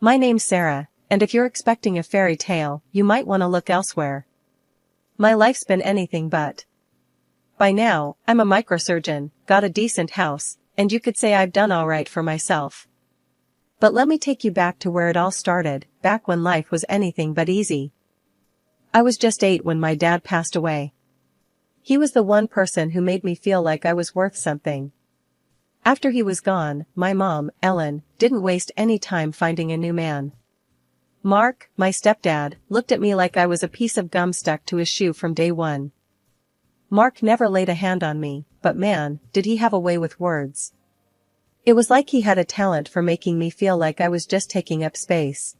My name's Sarah, and if you're expecting a fairy tale, you might want to look elsewhere. My life's been anything but. By now, I'm a microsurgeon, got a decent house, and you could say I've done alright for myself. But let me take you back to where it all started, back when life was anything but easy. I was just 8 when my dad passed away. He was the one person who made me feel like I was worth something. After he was gone, my mom, Ellen, didn't waste any time finding a new man. Mark, my stepdad, looked at me like I was a piece of gum stuck to his shoe from day one. Mark never laid a hand on me, but man, did he have a way with words. It was like he had a talent for making me feel like I was just taking up space.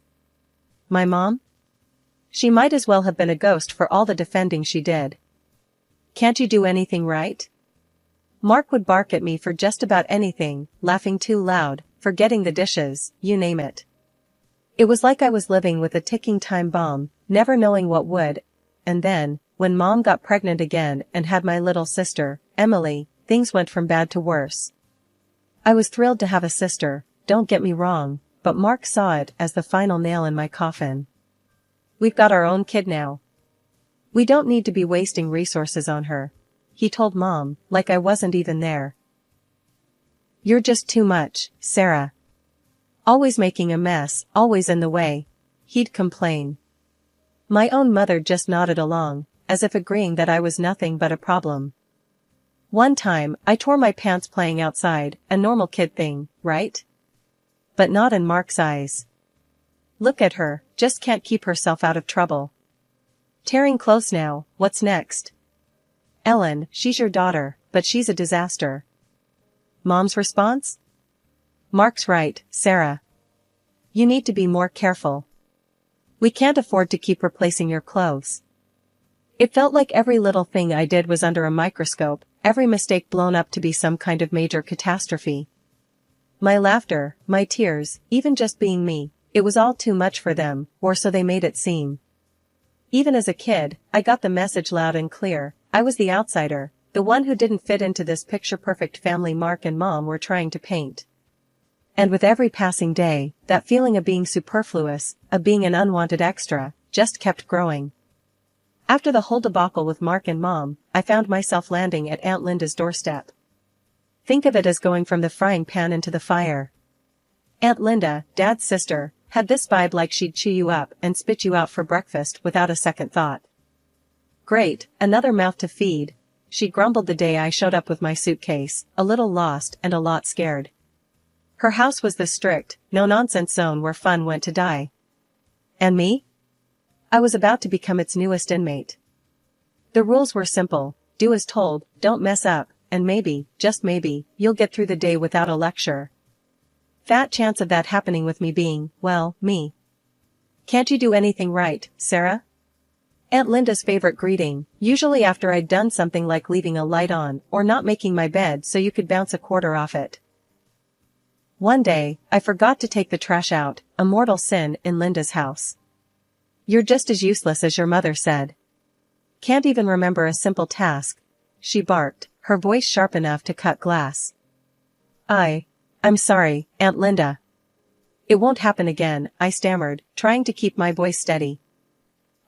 My mom? She might as well have been a ghost for all the defending she did. Can't you do anything right? Mark would bark at me for just about anything, laughing too loud, forgetting the dishes, you name it. It was like I was living with a ticking time bomb, never knowing what would. And then, when Mom got pregnant again and had my little sister, Emily, things went from bad to worse. I was thrilled to have a sister, don't get me wrong, but Mark saw it as the final nail in my coffin. We've got our own kid now. We don't need to be wasting resources on her, he told Mom, like I wasn't even there. You're just too much, Sarah. Always making a mess, always in the way, he'd complain. My own mother just nodded along, as if agreeing that I was nothing but a problem. One time, I tore my pants playing outside, a normal kid thing, right? But not in Mark's eyes. Look at her, just can't keep herself out of trouble. Tearing clothes now, what's next? Ellen, she's your daughter, but she's a disaster. Mom's response? Mark's right, Sarah. You need to be more careful. We can't afford to keep replacing your clothes. It felt like every little thing I did was under a microscope, every mistake blown up to be some kind of major catastrophe. My laughter, my tears, even just being me, it was all too much for them, or so they made it seam. Even as a kid, I got the message loud and clear. I was the outsider, the one who didn't fit into this picture-perfect family Mark and Mom were trying to paint. And with every passing day, that feeling of being superfluous, of being an unwanted extra, just kept growing. After the whole debacle with Mark and Mom, I found myself landing at Aunt Linda's doorstep. Think of it as going from the frying pan into the fire. Aunt Linda, Dad's sister, had this vibe like she'd chew you up and spit you out for breakfast without a second thought. Great, another mouth to feed, she grumbled the day I showed up with my suitcase, a little lost and a lot scared. Her house was the strict, no-nonsense zone where fun went to die. And me? I was about to become its newest inmate. The rules were simple, do as told, don't mess up, and maybe, just maybe, you'll get through the day without a lecture. Fat chance of that happening with me being, well, me. Can't you do anything right, Sarah? Aunt Linda's favorite greeting, usually after I'd done something like leaving a light on or not making my bed so you could bounce a quarter off it. One day, I forgot to take the trash out, a mortal sin in Linda's house. You're just as useless as your mother said. Can't even remember a simple task, she barked, her voice sharp enough to cut glass. I'm sorry, Aunt Linda. It won't happen again, I stammered, trying to keep my voice steady.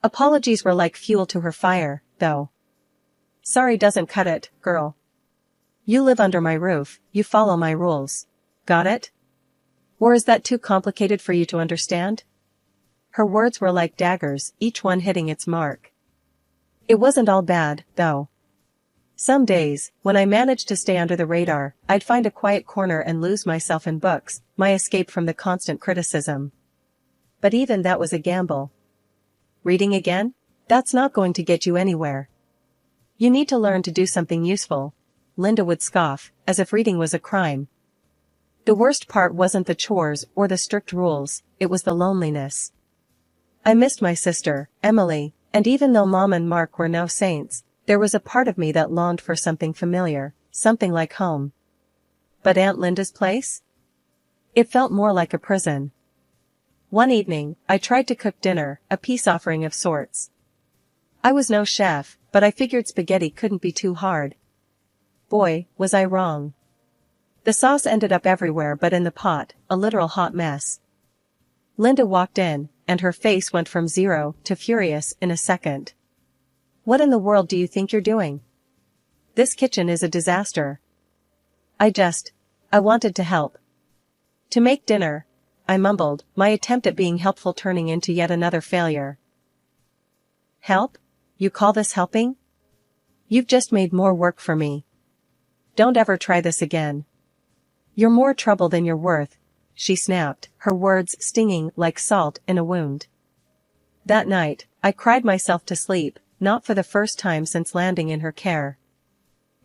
Apologies were like fuel to her fire, though. Sorry doesn't cut it, girl. You live under my roof, you follow my rules. Got it? Or is that too complicated for you to understand? Her words were like daggers, each one hitting its mark. It wasn't all bad, though. Some days, when I managed to stay under the radar, I'd find a quiet corner and lose myself in books, my escape from the constant criticism. But even that was a gamble. Reading again? That's not going to get you anywhere. You need to learn to do something useful, Linda would scoff, as if reading was a crime. The worst part wasn't the chores or the strict rules, it was the loneliness. I missed my sister, Emily, and even though Mom and Mark were no saints, there was a part of me that longed for something familiar, something like home. But Aunt Linda's place? It felt more like a prison. One evening, I tried to cook dinner, a peace offering of sorts. I was no chef, but I figured spaghetti couldn't be too hard. Boy, was I wrong. The sauce ended up everywhere but in the pot, a literal hot mess. Linda walked in, and her face went from 0 to furious in a second. "What in the world do you think you're doing? This kitchen is a disaster." I wanted to help. "To make dinner," I mumbled, my attempt at being helpful turning into yet another failure. "Help? You call this helping? You've just made more work for me. Don't ever try this again. You're more trouble than you're worth," she snapped, her words stinging like salt in a wound. That night, I cried myself to sleep, not for the first time since landing in her care.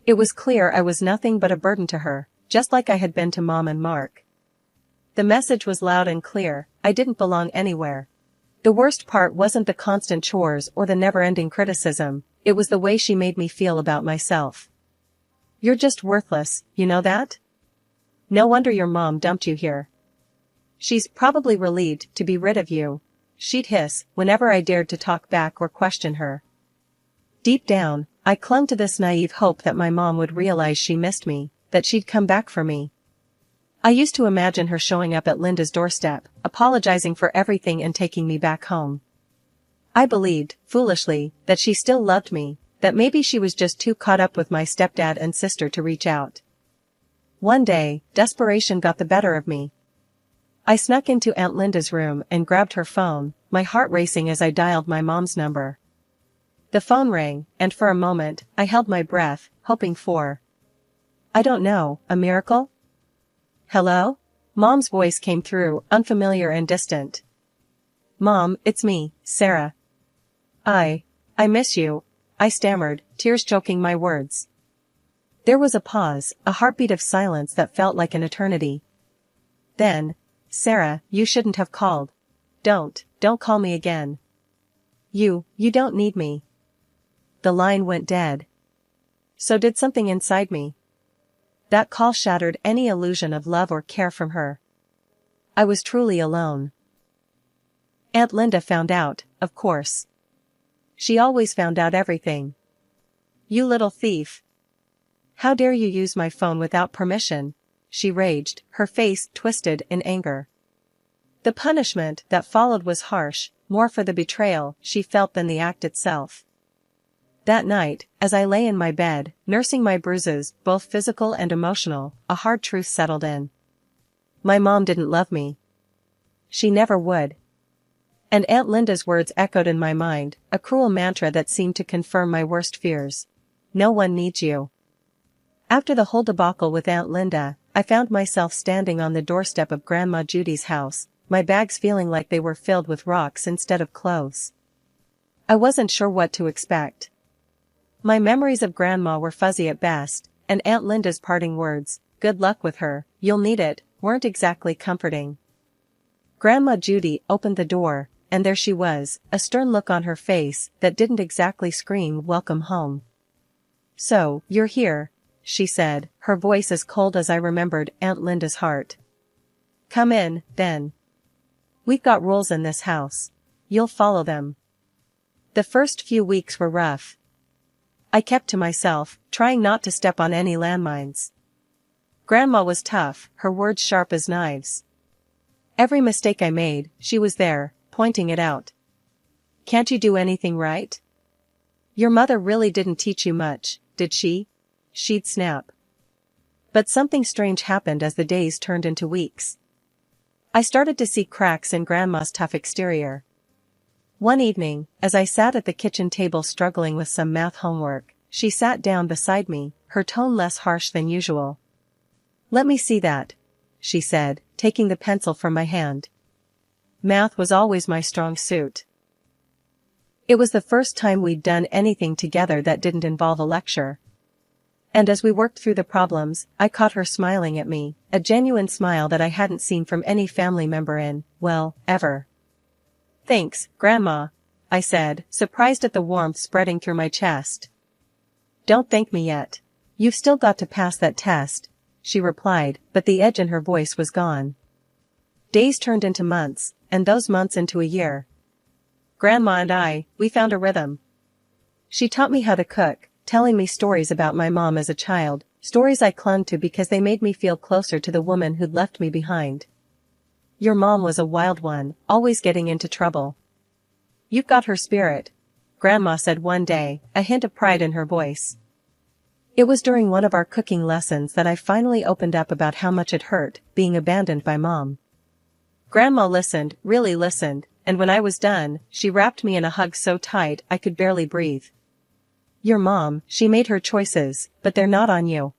It was clear I was nothing but a burden to her, just like I had been to Mom and Mark. The message was loud and clear: I didn't belong anywhere. The worst part wasn't the constant chores or the never-ending criticism, it was the way she made me feel about myself. "You're just worthless, you know that? No wonder your mom dumped you here. She's probably relieved to be rid of you," she'd hiss whenever I dared to talk back or question her. Deep down, I clung to this naive hope that my mom would realize she missed me, that she'd come back for me. I used to imagine her showing up at Linda's doorstep, apologizing for everything and taking me back home. I believed, foolishly, that she still loved me, that maybe she was just too caught up with my stepdad and sister to reach out. One day, desperation got the better of me. I snuck into Aunt Linda's room and grabbed her phone, my heart racing as I dialed my mom's number. The phone rang, and for a moment, I held my breath, hoping for, I don't know, a miracle? "Hello?" Mom's voice came through, unfamiliar and distant. "Mom, it's me, Sarah. I miss you," I stammered, tears choking my words. There was a pause, a heartbeat of silence that felt like an eternity. Then, "Sarah, you shouldn't have called. Don't call me again. You don't need me." The line went dead. So did something inside me. That call shattered any illusion of love or care from her. I was truly alone. Aunt Linda found out, of course. She always found out everything. "You little thief. How dare you use my phone without permission?" she raged, her face twisted in anger. The punishment that followed was harsh, more for the betrayal she felt than the act itself. That night, as I lay in my bed, nursing my bruises, both physical and emotional, a hard truth settled in. My mom didn't love me. She never would. And Aunt Linda's words echoed in my mind, a cruel mantra that seemed to confirm my worst fears. No one needs you. After the whole debacle with Aunt Linda, I found myself standing on the doorstep of Grandma Judy's house, my bags feeling like they were filled with rocks instead of clothes. I wasn't sure what to expect. My memories of Grandma were fuzzy at best, and Aunt Linda's parting words, "Good luck with her, you'll need it," weren't exactly comforting. Grandma Judy opened the door, and there she was, a stern look on her face that didn't exactly scream welcome home. "So, you're here," she said, her voice as cold as I remembered Aunt Linda's heart. "Come in, then. We've got rules in this house. You'll follow them." The first few weeks were rough. I kept to myself, trying not to step on any landmines. Grandma was tough, her words sharp as knives. Every mistake I made, she was there, pointing it out. "Can't you do anything right? Your mother really didn't teach you much, did she?" she'd snap. But something strange happened as the days turned into weeks. I started to see cracks in Grandma's tough exterior. One evening, as I sat at the kitchen table struggling with some math homework, she sat down beside me, her tone less harsh than usual. "Let me see that," she said, taking the pencil from my hand. Math was always my strong suit. It was the first time we'd done anything together that didn't involve a lecture. And as we worked through the problems, I caught her smiling at me, a genuine smile that I hadn't seen from any family member in, well, ever. "Thanks, Grandma," I said, surprised at the warmth spreading through my chest. "Don't thank me yet. You've still got to pass that test," she replied, but the edge in her voice was gone. Days turned into months, and those months into a year. Grandma and we found a rhythm. She taught me how to cook, telling me stories about my mom as a child, stories I clung to because they made me feel closer to the woman who'd left me behind. Your mom was a wild one, always getting into trouble. You've got her spirit, Grandma said one day, a hint of pride in her voice. It was during one of our cooking lessons that I finally opened up about how much it hurt, being abandoned by Mom. Grandma listened, really listened, and when I was done, she wrapped me in a hug so tight I could barely breathe. Your mom, she made her choices, but they're not on you.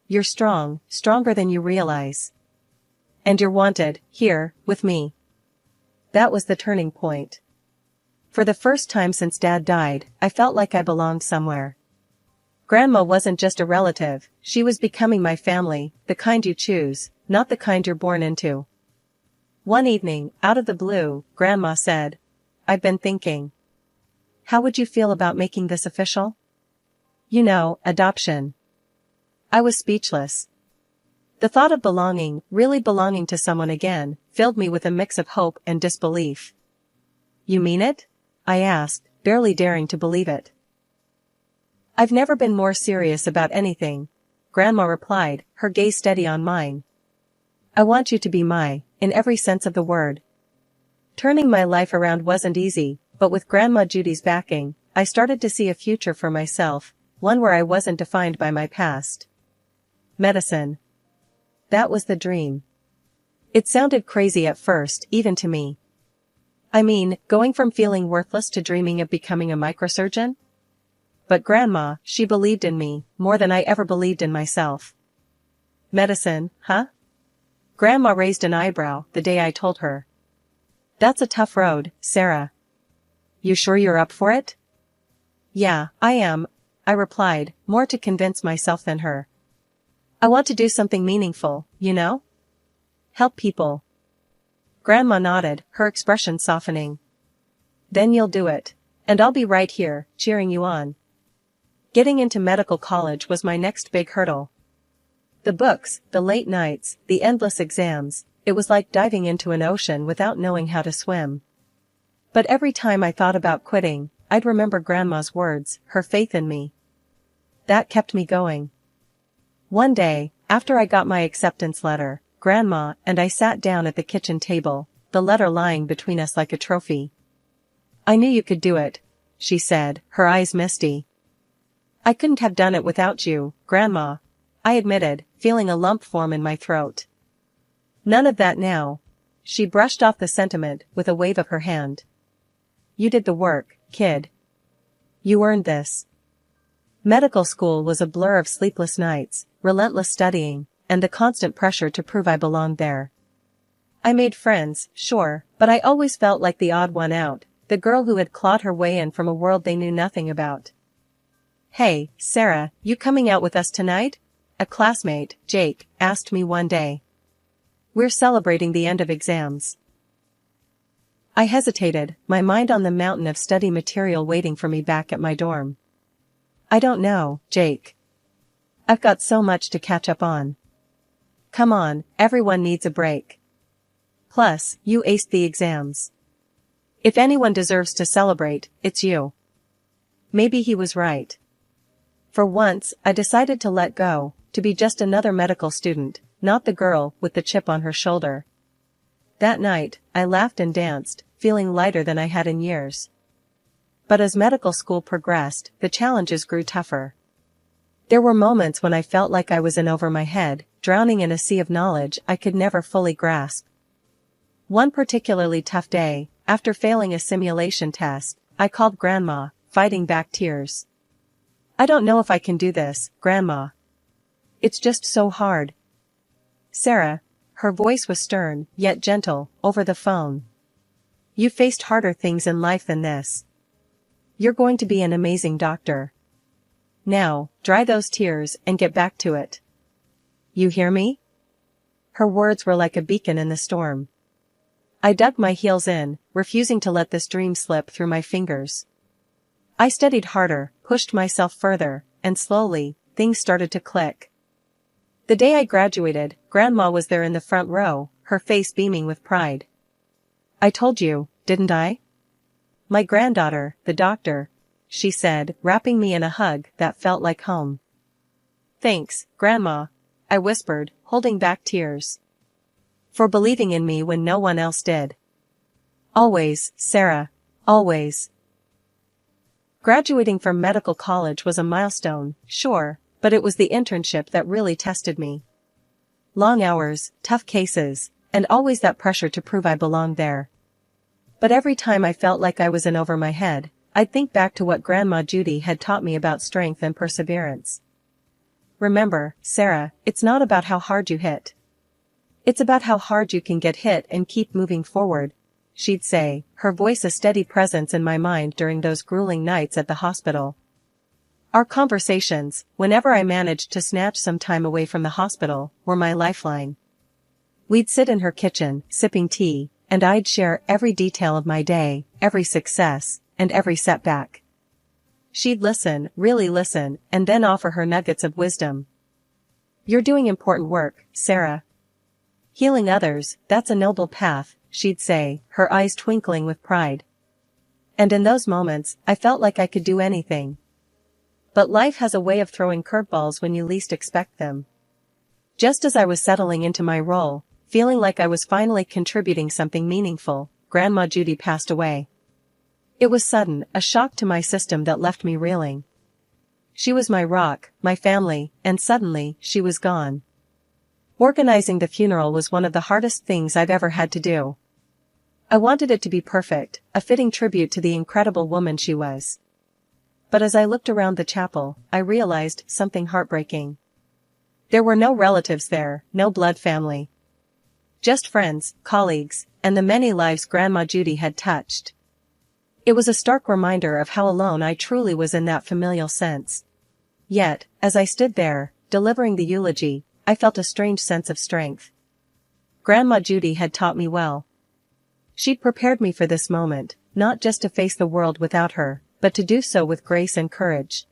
You're strong, stronger than you realize. And you're wanted, here, with me. That was the turning point. For the first time since Dad died, I felt like I belonged somewhere. Grandma wasn't just a relative, she was becoming my family, the kind you choose, not the kind you're born into. One evening, out of the blue, Grandma said, "I've been thinking. How would you feel about making this official? You know, adoption." I was speechless. The thought of belonging, really belonging to someone again, filled me with a mix of hope and disbelief. You mean it? I asked, barely daring to believe it. I've never been more serious about anything, Grandma replied, her gaze steady on mine. I want you to be in every sense of the word. Turning my life around wasn't easy, but with Grandma Judy's backing, I started to see a future for myself, one where I wasn't defined by my past. Medicine. That was the dream. It sounded crazy at first, even to me. I mean, going from feeling worthless to dreaming of becoming a microsurgeon? But Grandma, she believed in me, more than I ever believed in myself. Medicine, huh? Grandma raised an eyebrow the day I told her. That's a tough road, Sarah. You sure you're up for it? Yeah, I am, I replied, more to convince myself than her. I want to do something meaningful, you know? Help people. Grandma nodded, her expression softening. Then you'll do it. And I'll be right here, cheering you on. Getting into medical college was my next big hurdle. The books, the late nights, the endless exams, it was like diving into an ocean without knowing how to swim. But every time I thought about quitting, I'd remember Grandma's words, her faith in me. That kept me going. One day, after I got my acceptance letter, Grandma and I sat down at the kitchen table, the letter lying between us like a trophy. I knew you could do it, she said, her eyes misty. I couldn't have done it without you, Grandma, I admitted, feeling a lump form in my throat. None of that now. She brushed off the sentiment with a wave of her hand. You did the work, kid. You earned this. Medical school was a blur of sleepless nights, relentless studying, and the constant pressure to prove I belonged there. I made friends, sure, but I always felt like the odd one out, the girl who had clawed her way in from a world they knew nothing about. Hey, Sarah, you coming out with us tonight? A classmate, Jake, asked me one day. We're celebrating the end of exams. I hesitated, my mind on the mountain of study material waiting for me back at my dorm. I don't know, Jake. I've got so much to catch up on. Come on, everyone needs a break. Plus, you aced the exams. If anyone deserves to celebrate, it's you. Maybe he was right. For once, I decided to let go, to be just another medical student, not the girl with the chip on her shoulder. That night, I laughed and danced, feeling lighter than I had in years. But as medical school progressed, the challenges grew tougher. There were moments when I felt like I was in over my head, drowning in a sea of knowledge I could never fully grasp. One particularly tough day, after failing a simulation test, I called Grandma, fighting back tears. I don't know if I can do this, Grandma. It's just so hard. Sarah, her voice was stern, yet gentle, over the phone. You faced harder things in life than this. You're going to be an amazing doctor. Now, dry those tears and get back to it. You hear me? Her words were like a beacon in the storm. I dug my heels in, refusing to let this dream slip through my fingers. I studied harder, pushed myself further, and slowly, things started to click. The day I graduated, Grandma was there in the front row, her face beaming with pride. I told you, didn't I? My granddaughter, the doctor, she said, wrapping me in a hug that felt like home. Thanks, Grandma, I whispered, holding back tears. For believing in me when no one else did. Always, Sarah. Always. Graduating from medical college was a milestone, sure, but it was the internship that really tested me. Long hours, tough cases, and always that pressure to prove I belonged there. But every time I felt like I was in over my head, I'd think back to what Grandma Judy had taught me about strength and perseverance. Remember, Sarah, it's not about how hard you hit. It's about how hard you can get hit and keep moving forward, she'd say, her voice a steady presence in my mind during those grueling nights at the hospital. Our conversations, whenever I managed to snatch some time away from the hospital, were my lifeline. We'd sit in her kitchen, sipping tea, and I'd share every detail of my day, every success, and every setback. She'd listen, really listen, and then offer her nuggets of wisdom. You're doing important work, Sarah. Healing others, that's a noble path, she'd say, her eyes twinkling with pride. And in those moments, I felt like I could do anything. But life has a way of throwing curveballs when you least expect them. Just as I was settling into my role, feeling like I was finally contributing something meaningful, Grandma Judy passed away. It was sudden, a shock to my system that left me reeling. She was my rock, my family, and suddenly, she was gone. Organizing the funeral was one of the hardest things I've ever had to do. I wanted it to be perfect, a fitting tribute to the incredible woman she was. But as I looked around the chapel, I realized something heartbreaking. There were no relatives there, no blood family. Just friends, colleagues, and the many lives Grandma Judy had touched. It was a stark reminder of how alone I truly was in that familial sense. Yet, as I stood there, delivering the eulogy, I felt a strange sense of strength. Grandma Judy had taught me well. She'd prepared me for this moment, not just to face the world without her, but to do so with grace and courage.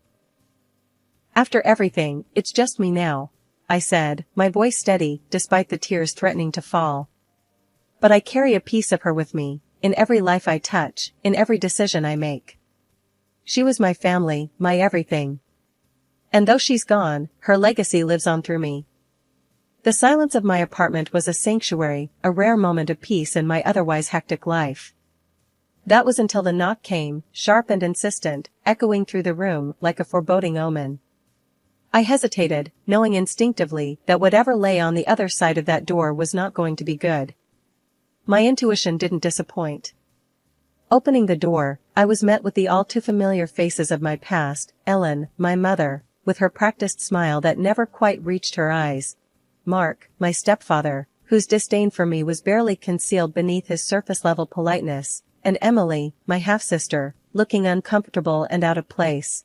After everything, it's just me now, I said, my voice steady, despite the tears threatening to fall. But I carry a piece of her with me, in every life I touch, in every decision I make. She was my family, my everything. And though she's gone, her legacy lives on through me. The silence of my apartment was a sanctuary, a rare moment of peace in my otherwise hectic life. That was until the knock came, sharp and insistent, echoing through the room like a foreboding omen. I hesitated, knowing instinctively that whatever lay on the other side of that door was not going to be good. My intuition didn't disappoint. Opening the door, I was met with the all-too-familiar faces of my past, Ellen, my mother, with her practiced smile that never quite reached her eyes. Mark, my stepfather, whose disdain for me was barely concealed beneath his surface-level politeness, and Emily, my half-sister, looking uncomfortable and out of place.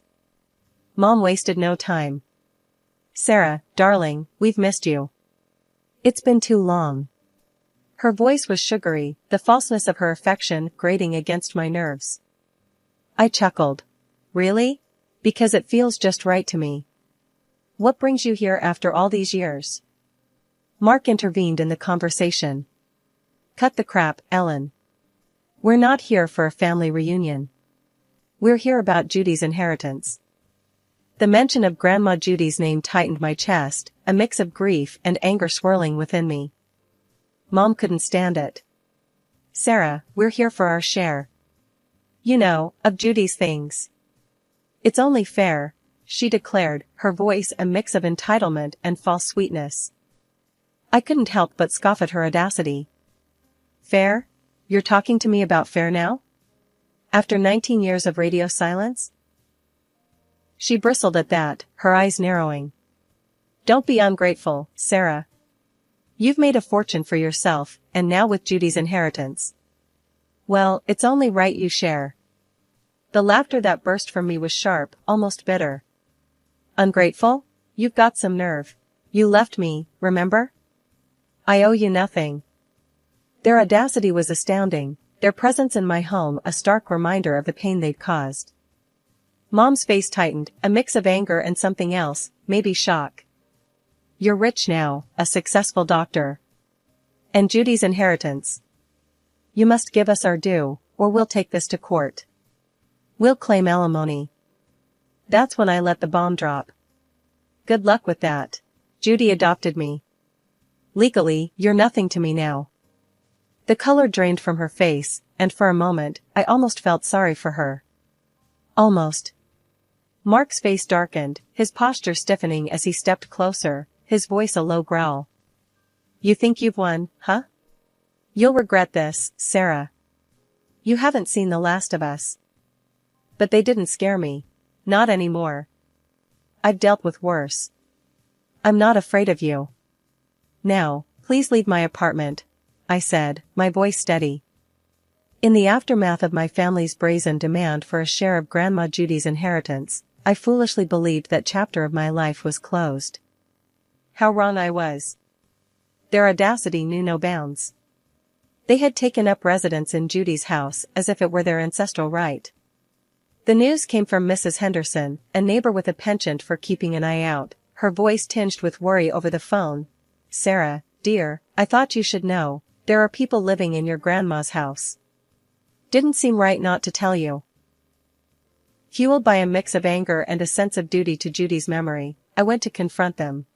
Mom wasted no time. Sarah, darling, we've missed you. It's been too long. Her voice was sugary, the falseness of her affection grating against my nerves. I chuckled. Really? Because it feels just right to me. What brings you here after all these years? Mark intervened in the conversation. Cut the crap, Ellen. We're not here for a family reunion. We're here about Judy's inheritance. The mention of Grandma Judy's name tightened my chest, a mix of grief and anger swirling within me. Mom couldn't stand it. Sarah, we're here for our share. You know, of Judy's things. It's only fair, she declared, her voice a mix of entitlement and false sweetness. I couldn't help but scoff at her audacity. Fair? You're talking to me about fair now? After 19 years of radio silence? She bristled at that, her eyes narrowing. Don't be ungrateful, Sarah. You've made a fortune for yourself, and now with Judy's inheritance. Well, it's only right you share. The laughter that burst from me was sharp, almost bitter. Ungrateful? You've got some nerve. You left me, remember? I owe you nothing. Their audacity was astounding, their presence in my home a stark reminder of the pain they'd caused. Mom's face tightened, a mix of anger and something else, maybe shock. You're rich now, a successful doctor. And Judy's inheritance. You must give us our due, or we'll take this to court. We'll claim alimony. That's when I let the bomb drop. Good luck with that. Judy adopted me. Legally, you're nothing to me now. The color drained from her face, and for a moment, I almost felt sorry for her. Almost. Mark's face darkened, his posture stiffening as he stepped closer, his voice a low growl. You think you've won, huh? You'll regret this, Sarah. You haven't seen the last of us. But they didn't scare me. Not anymore. I've dealt with worse. I'm not afraid of you. Now, please leave my apartment, I said, my voice steady. In the aftermath of my family's brazen demand for a share of Grandma Judy's inheritance, I foolishly believed that chapter of my life was closed. How wrong I was. Their audacity knew no bounds. They had taken up residence in Judy's house as if it were their ancestral right. The news came from Mrs. Henderson, a neighbor with a penchant for keeping an eye out, her voice tinged with worry over the phone. Sarah, dear, I thought you should know, there are people living in your grandma's house. Didn't seem right not to tell you. Fueled by a mix of anger and a sense of duty to Judy's memory, I went to confront them.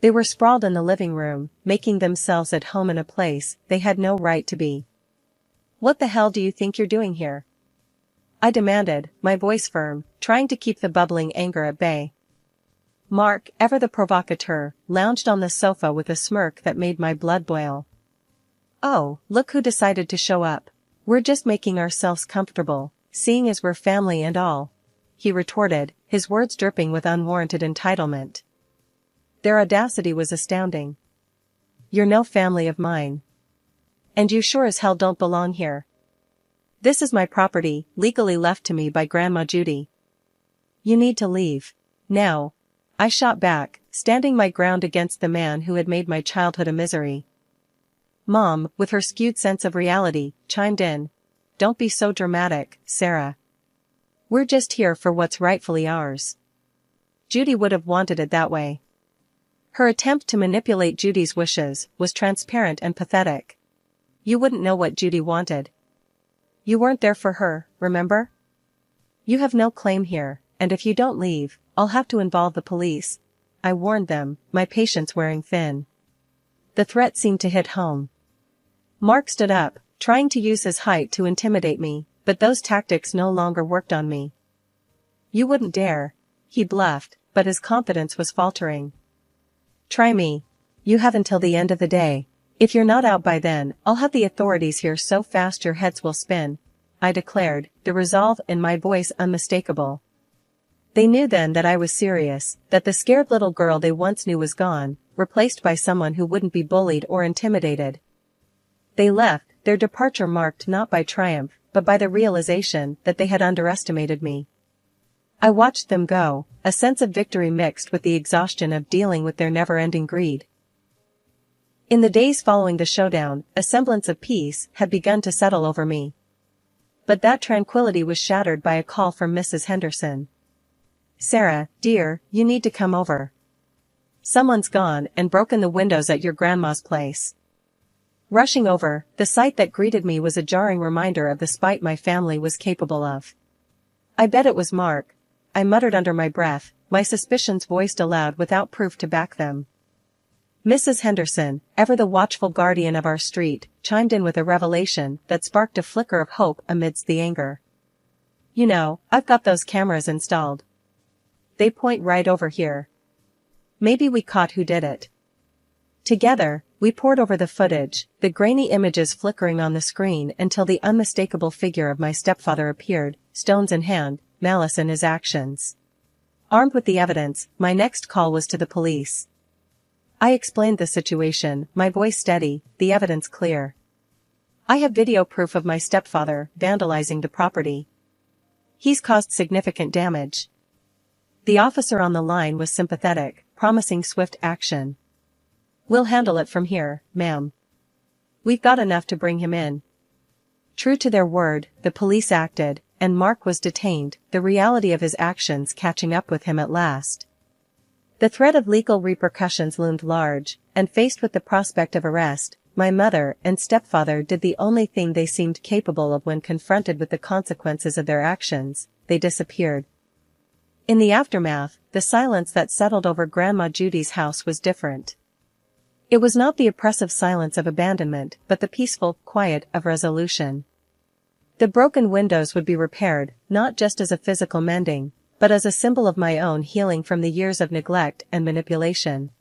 They were sprawled in the living room, making themselves at home in a place they had no right to be. What the hell do you think you're doing here? I demanded, my voice firm, trying to keep the bubbling anger at bay. Mark, ever the provocateur, lounged on the sofa with a smirk that made my blood boil. Oh, look who decided to show up. We're just making ourselves comfortable, seeing as we're family and all, he retorted, his words dripping with unwarranted entitlement. Their audacity was astounding. You're no family of mine. And you sure as hell don't belong here. This is my property, legally left to me by Grandma Judy. You need to leave. Now. I shot back, standing my ground against the man who had made my childhood a misery. Mom, with her skewed sense of reality, chimed in. Don't be so dramatic, Sarah. We're just here for what's rightfully ours. Judy would have wanted it that way. Her attempt to manipulate Judy's wishes was transparent and pathetic. You wouldn't know what Judy wanted. You weren't there for her, remember? You have no claim here, and if you don't leave, I'll have to involve the police, I warned them, my patience wearing thin. The threat seemed to hit home. Mark stood up, trying to use his height to intimidate me, but those tactics no longer worked on me. You wouldn't dare, he bluffed, but his confidence was faltering. Try me. You have until the end of the day. If you're not out by then, I'll have the authorities here so fast your heads will spin, I declared, the resolve in my voice unmistakable. They knew then that I was serious, that the scared little girl they once knew was gone, replaced by someone who wouldn't be bullied or intimidated. They left, their departure marked not by triumph, but by the realization that they had underestimated me. I watched them go, a sense of victory mixed with the exhaustion of dealing with their never-ending greed. In the days following the showdown, a semblance of peace had begun to settle over me. But that tranquility was shattered by a call from Mrs. Henderson. Sarah, dear, you need to come over. Someone's gone and broken the windows at your grandma's place. Rushing over, the sight that greeted me was a jarring reminder of the spite my family was capable of. I bet it was Mark, I muttered under my breath, my suspicions voiced aloud without proof to back them. Mrs. Henderson, ever the watchful guardian of our street, chimed in with a revelation that sparked a flicker of hope amidst the anger. You know, I've got those cameras installed. They point right over here. Maybe we caught who did it. Together, we pored over the footage, the grainy images flickering on the screen until the unmistakable figure of my stepfather appeared, stones in hand, malice in his actions. Armed with the evidence, my next call was to the police. I explained the situation, my voice steady, the evidence clear. I have video proof of my stepfather vandalizing the property. He's caused significant damage. The officer on the line was sympathetic, promising swift action. We'll handle it from here, ma'am. We've got enough to bring him in. True to their word, the police acted, and Mark was detained, the reality of his actions catching up with him at last. The threat of legal repercussions loomed large, and faced with the prospect of arrest, my mother and stepfather did the only thing they seemed capable of when confronted with the consequences of their actions, they disappeared. In the aftermath, the silence that settled over Grandma Judy's house was different. It was not the oppressive silence of abandonment but the peaceful quiet of resolution. The broken windows would be repaired, not just as a physical mending, but as a symbol of my own healing from the years of neglect and manipulation.